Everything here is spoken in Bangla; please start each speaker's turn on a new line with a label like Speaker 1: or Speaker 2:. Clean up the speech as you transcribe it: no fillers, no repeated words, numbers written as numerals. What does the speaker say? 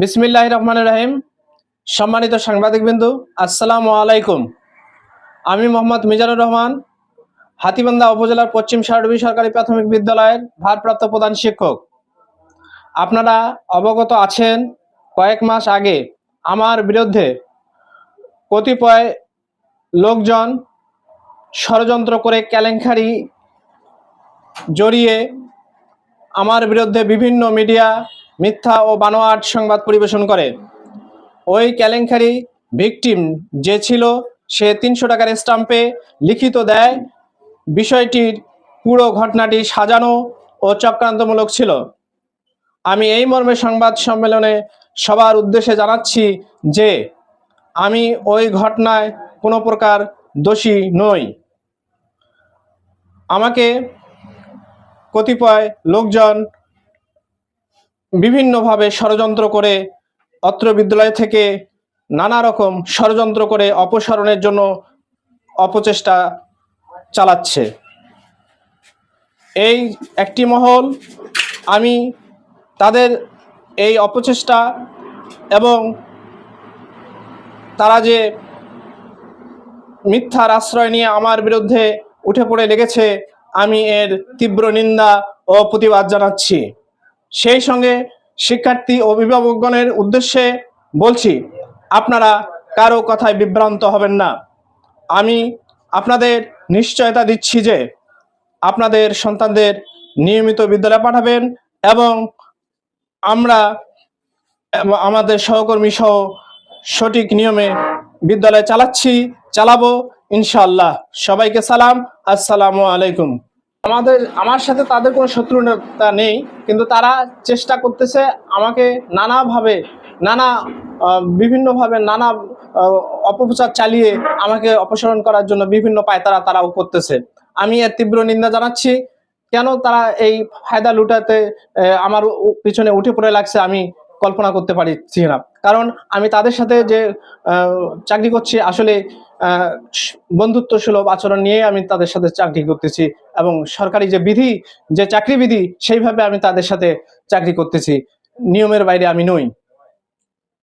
Speaker 1: বিসমিল্লাহির রহমানির রহিম। সম্মানিত সাংবাদিকবৃন্দু, আসসালামু আলাইকুম। আমি মোহাম্মদ মিজানুর রহমান, হাতীবান্ধা উপজেলার পশ্চিম সারডুবি সরকারি প্রাথমিক বিদ্যালয়ের ভারপ্রাপ্ত প্রধান শিক্ষক। আপনারা অবগত আছেন, কয়েক মাস আগে আমার বিরুদ্ধে কতিপয় লোকজন ষড়যন্ত্র করে কেলেঙ্কারি জড়িয়ে আমার বিরুদ্ধে বিভিন্ন মিডিয়া মিথ্যা ও বানোয়াট সংবাদ পরিবেশন করে। ওই কেলেঙ্কারি ভিকটিম যে ছিল, সে 300 টাকার স্টাম্পে লিখিত দেয় বিষয়টির পুরো ঘটনাটি সাজানো ও চক্রান্তমূলক ছিল। আমি এই মর্মে সংবাদ সম্মেলনে সবার উদ্দেশ্যে জানাচ্ছি যে আমি ওই ঘটনায় কোনো প্রকার দোষী নই। আমাকে কতিপয় লোকজন বিভিন্নভাবে ষড়যন্ত্র করে অত্র বিদ্যালয় থেকে নানা রকম ষড়যন্ত্র করে অপসারণের জন্য অপচেষ্টা চালাচ্ছে। এই একটি মহল, আমি তাদের এই অপচেষ্টা এবং তারা যে মিথ্যার আশ্রয় নিয়ে আমার বিরুদ্ধে উঠে পড়ে লেগেছে, আমি এর তীব্র নিন্দা ও প্রতিবাদ জানাচ্ছি। সেই সঙ্গে শিক্ষার্থী ও অভিভাবকগণের উদ্দেশ্যে বলছি, আপনারা কারো কথায় বিভ্রান্ত হবেন না। আমি আপনাদের নিশ্চয়তা দিচ্ছি যে আপনাদের সন্তানদের নিয়মিত বিদ্যালয়ে পাঠাবেন এবং আমরা আমাদের সহকর্মী সহ সঠিক নিয়মে বিদ্যালয় চালাবো ইনশাআল্লাহ। সবাইকে সালাম, আসসালামু আলাইকুম। আমার সাথে তাদের কোনো শত্রুতা নেই, কিন্তু তারা চেষ্টা করতেছে আমাকে বিভিন্নভাবে নানা অপপ্রচার চালিয়ে আমাকে অপসারণ করার জন্য বিভিন্ন তারাও করতেছে। আমি এর তীব্র নিন্দা জানাচ্ছি। কেন তারা এই ফায়দা লুটাতে আমার পিছনে উঠে পড়ে লাগছে, আমি কল্পনা করতে পারছি না। কারণ আমি তাদের সাথে যে চাকরি করছি, আসলে বন্ধুত্ব সুলভ আচরণ নিয়ে আমি তাদের সাথে চাকরি করতেছি এবং সরকারি যে চাকরি বিধি, সেইভাবে আমি তাদের সাথে চাকরি করতেছি। নিয়মের বাইরে আমি নই।